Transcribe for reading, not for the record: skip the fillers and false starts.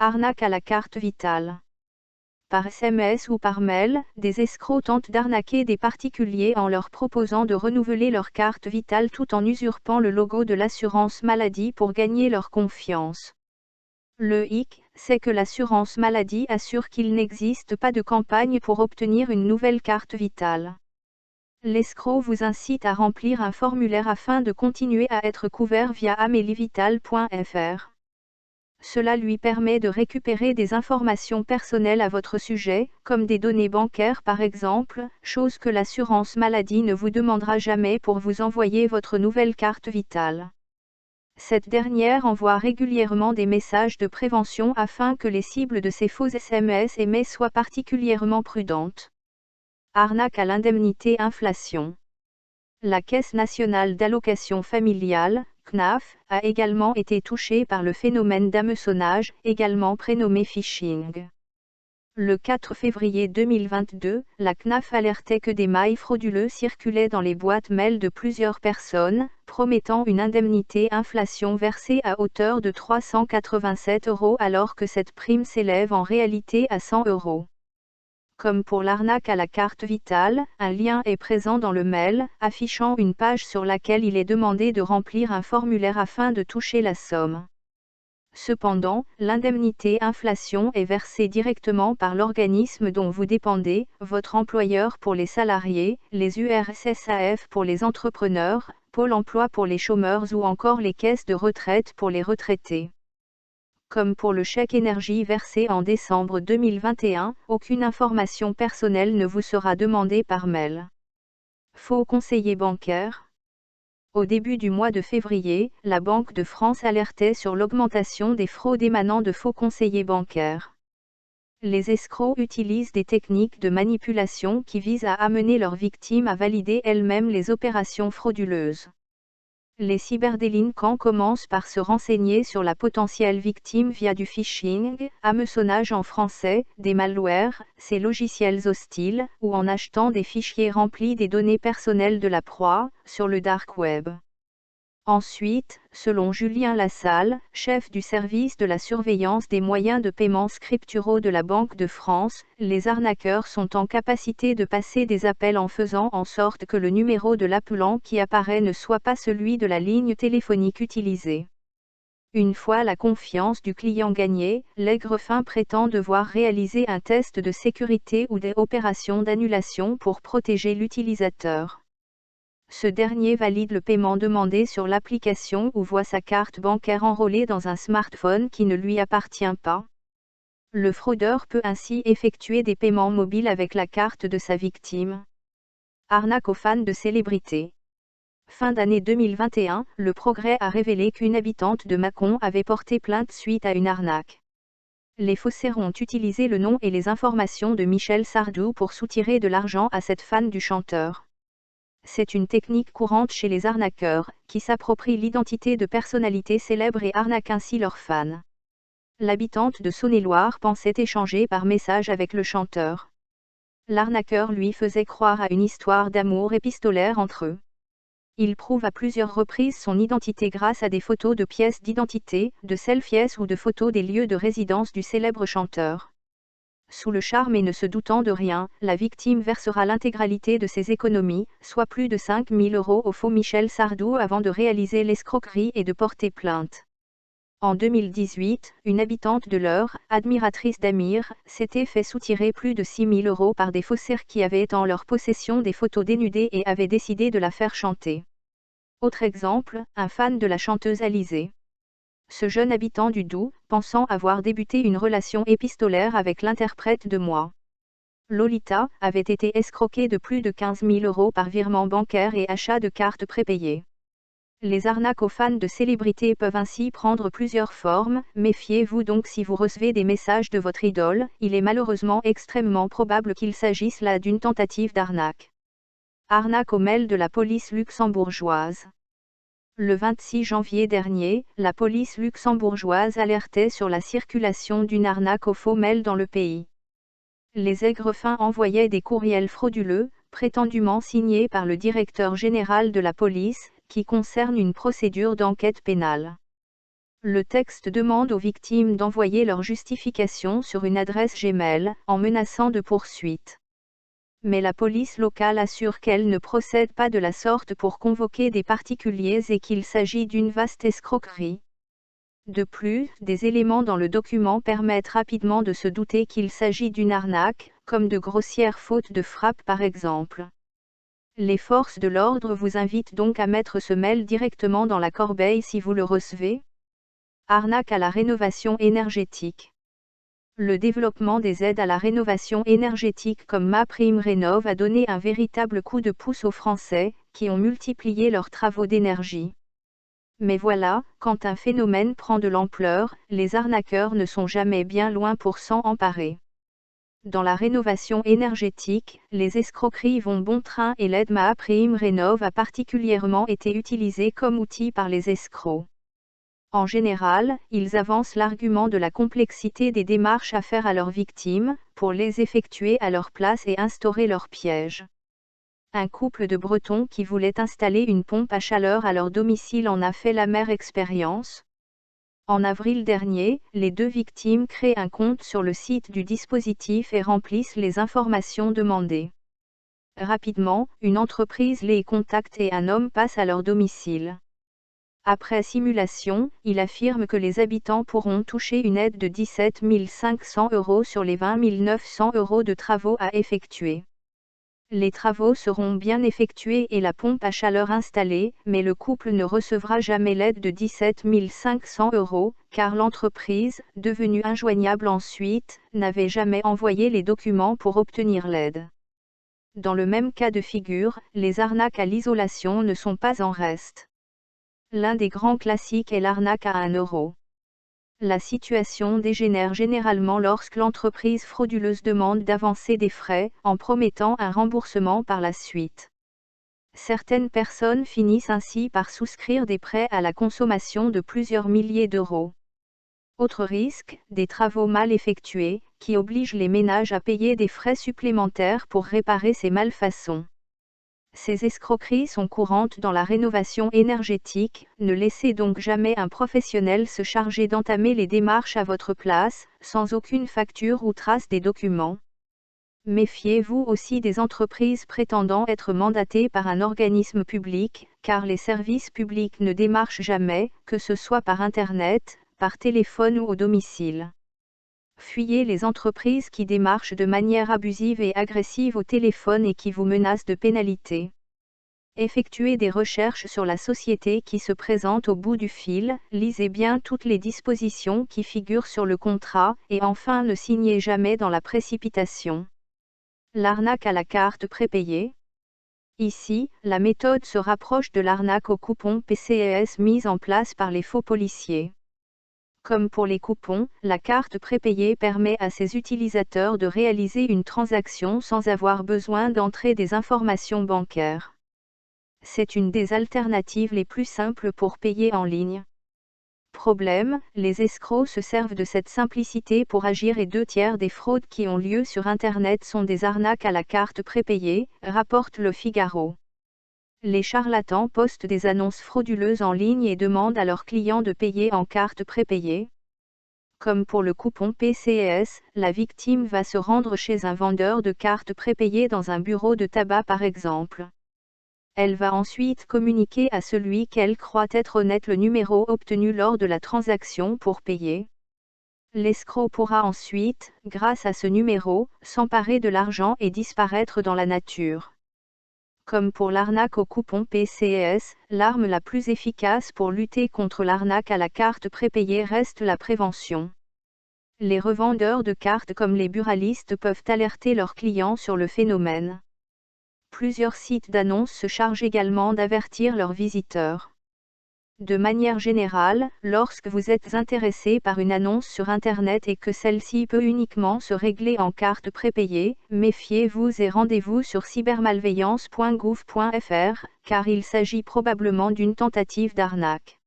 Arnaque à la carte vitale. Par SMS ou par mail, des escrocs tentent d'arnaquer des particuliers en leur proposant de renouveler leur carte vitale tout en usurpant le logo de l'assurance maladie pour gagner leur confiance. Le hic, c'est que l'assurance maladie assure qu'il n'existe pas de campagne pour obtenir une nouvelle carte vitale. L'escroc vous incite à remplir un formulaire afin de continuer à être couvert via amelievital.fr. Cela lui permet de récupérer des informations personnelles à votre sujet, comme des données bancaires par exemple, chose que l'assurance maladie ne vous demandera jamais pour vous envoyer votre nouvelle carte vitale. Cette dernière envoie régulièrement des messages de prévention afin que les cibles de ces faux SMS émis soient particulièrement prudentes. Arnaque à l'indemnité inflation. La Caisse nationale d'allocation familiale, CNAF, a également été touchée par le phénomène d'hameçonnage, également prénommé phishing. Le 4 février 2022, la CNAF alertait que des mails frauduleux circulaient dans les boîtes mail de plusieurs personnes, promettant une indemnité inflation versée à hauteur de 387 € alors que cette prime s'élève en réalité à 100 €. Comme pour l'arnaque à la carte vitale, un lien est présent dans le mail, affichant une page sur laquelle il est demandé de remplir un formulaire afin de toucher la somme. Cependant, l'indemnité inflation est versée directement par l'organisme dont vous dépendez, votre employeur pour les salariés, les URSSAF pour les entrepreneurs, Pôle emploi pour les chômeurs ou encore les caisses de retraite pour les retraités. Comme pour le chèque énergie versé en décembre 2021, aucune information personnelle ne vous sera demandée par mail. Faux conseiller bancaire. Au début du mois de février, la Banque de France alertait sur l'augmentation des fraudes émanant de faux conseillers bancaires. Les escrocs utilisent des techniques de manipulation qui visent à amener leurs victimes à valider elles-mêmes les opérations frauduleuses. Les cyberdélinquants commencent par se renseigner sur la potentielle victime via du phishing, hameçonnage en français, des malwares, ces logiciels hostiles, ou en achetant des fichiers remplis des données personnelles de la proie, sur le dark web. Ensuite, selon Julien Lassalle, chef du service de la surveillance des moyens de paiement scripturaux de la Banque de France, les arnaqueurs sont en capacité de passer des appels en faisant en sorte que le numéro de l'appelant qui apparaît ne soit pas celui de la ligne téléphonique utilisée. Une fois la confiance du client gagnée, l'aigrefin prétend devoir réaliser un test de sécurité ou des opérations d'annulation pour protéger l'utilisateur. Ce dernier valide le paiement demandé sur l'application ou voit sa carte bancaire enrôlée dans un smartphone qui ne lui appartient pas. Le fraudeur peut ainsi effectuer des paiements mobiles avec la carte de sa victime. Arnaque aux fans de célébrités. Fin d'année 2021, Le Progrès a révélé qu'une habitante de Mâcon avait porté plainte suite à une arnaque. Les faussaires ont utilisé le nom et les informations de Michel Sardou pour soutirer de l'argent à cette fan du chanteur. C'est une technique courante chez les arnaqueurs, qui s'approprient l'identité de personnalités célèbres et arnaquent ainsi leurs fans. L'habitante de Saône-et-Loire pensait échanger par message avec le chanteur. L'arnaqueur lui faisait croire à une histoire d'amour épistolaire entre eux. Il prouve à plusieurs reprises son identité grâce à des photos de pièces d'identité, de selfies ou de photos des lieux de résidence du célèbre chanteur. Sous le charme et ne se doutant de rien, la victime versera l'intégralité de ses économies, soit plus de 5 000 € au faux Michel Sardou avant de réaliser l'escroquerie et de porter plainte. En 2018, une habitante de l'Eure, admiratrice d'Amir, s'était fait soutirer plus de 6 000 € par des faussaires qui avaient en leur possession des photos dénudées et avaient décidé de la faire chanter. Autre exemple, un fan de la chanteuse Alizée. Ce jeune habitant du Doubs, pensant avoir débuté une relation épistolaire avec l'interprète de Moi, Lolita, avait été escroqué de plus de 15 000 € par virement bancaire et achat de cartes prépayées. Les arnaques aux fans de célébrités peuvent ainsi prendre plusieurs formes, méfiez-vous donc si vous recevez des messages de votre idole, il est malheureusement extrêmement probable qu'il s'agisse là d'une tentative d'arnaque. Arnaque au mail de la police luxembourgeoise. Le 26 janvier dernier, la police luxembourgeoise alertait sur la circulation d'une arnaque aux faux mails dans le pays. Les aigrefins envoyaient des courriels frauduleux, prétendument signés par le directeur général de la police, qui concernent une procédure d'enquête pénale. Le texte demande aux victimes d'envoyer leur justification sur une adresse Gmail, en menaçant de poursuites. Mais la police locale assure qu'elle ne procède pas de la sorte pour convoquer des particuliers et qu'il s'agit d'une vaste escroquerie. De plus, des éléments dans le document permettent rapidement de se douter qu'il s'agit d'une arnaque, comme de grossières fautes de frappe par exemple. Les forces de l'ordre vous invitent donc à mettre ce mail directement dans la corbeille si vous le recevez. Arnaque à la rénovation énergétique. Le développement des aides à la rénovation énergétique comme MaPrimeRénov' a donné un véritable coup de pouce aux Français, qui ont multiplié leurs travaux d'énergie. Mais voilà, quand un phénomène prend de l'ampleur, les arnaqueurs ne sont jamais bien loin pour s'en emparer. Dans la rénovation énergétique, les escroqueries vont bon train et l'aide MaPrimeRénov' a particulièrement été utilisée comme outil par les escrocs. En général, ils avancent l'argument de la complexité des démarches à faire à leurs victimes, pour les effectuer à leur place et instaurer leur piège. Un couple de Bretons qui voulait installer une pompe à chaleur à leur domicile en a fait l'amère expérience. En avril dernier, les deux victimes créent un compte sur le site du dispositif et remplissent les informations demandées. Rapidement, une entreprise les contacte et un homme passe à leur domicile. Après simulation, il affirme que les habitants pourront toucher une aide de 17 500 € sur les 20 900 € de travaux à effectuer. Les travaux seront bien effectués et la pompe à chaleur installée, mais le couple ne recevra jamais l'aide de 17 500 €, car l'entreprise, devenue injoignable ensuite, n'avait jamais envoyé les documents pour obtenir l'aide. Dans le même cas de figure, les arnaques à l'isolation ne sont pas en reste. L'un des grands classiques est l'arnaque à 1 €. La situation dégénère généralement lorsque l'entreprise frauduleuse demande d'avancer des frais, en promettant un remboursement par la suite. Certaines personnes finissent ainsi par souscrire des prêts à la consommation de plusieurs milliers d'euros. Autre risque, des travaux mal effectués, qui obligent les ménages à payer des frais supplémentaires pour réparer ces malfaçons. Ces escroqueries sont courantes dans la rénovation énergétique, ne laissez donc jamais un professionnel se charger d'entamer les démarches à votre place, sans aucune facture ou trace des documents. Méfiez-vous aussi des entreprises prétendant être mandatées par un organisme public, car les services publics ne démarchent jamais, que ce soit par Internet, par téléphone ou au domicile. Fuyez les entreprises qui démarchent de manière abusive et agressive au téléphone et qui vous menacent de pénalités. Effectuez des recherches sur la société qui se présente au bout du fil, lisez bien toutes les dispositions qui figurent sur le contrat, et enfin ne signez jamais dans la précipitation. L'arnaque à la carte prépayée. Ici, la méthode se rapproche de l'arnaque au coupon PCS mise en place par les faux policiers. Comme pour les coupons, la carte prépayée permet à ses utilisateurs de réaliser une transaction sans avoir besoin d'entrer des informations bancaires. C'est une des alternatives les plus simples pour payer en ligne. Problème, les escrocs se servent de cette simplicité pour agir et 2/3 des fraudes qui ont lieu sur Internet sont des arnaques à la carte prépayée, rapporte Le Figaro. Les charlatans postent des annonces frauduleuses en ligne et demandent à leurs clients de payer en carte prépayée. Comme pour le coupon PCS, la victime va se rendre chez un vendeur de cartes prépayées dans un bureau de tabac par exemple. Elle va ensuite communiquer à celui qu'elle croit être honnête le numéro obtenu lors de la transaction pour payer. L'escroc pourra ensuite, grâce à ce numéro, s'emparer de l'argent et disparaître dans la nature. Comme pour l'arnaque au coupon PCS, l'arme la plus efficace pour lutter contre l'arnaque à la carte prépayée reste la prévention. Les revendeurs de cartes comme les buralistes peuvent alerter leurs clients sur le phénomène. Plusieurs sites d'annonces se chargent également d'avertir leurs visiteurs. De manière générale, lorsque vous êtes intéressé par une annonce sur Internet et que celle-ci peut uniquement se régler en carte prépayée, méfiez-vous et rendez-vous sur cybermalveillance.gouv.fr, car il s'agit probablement d'une tentative d'arnaque.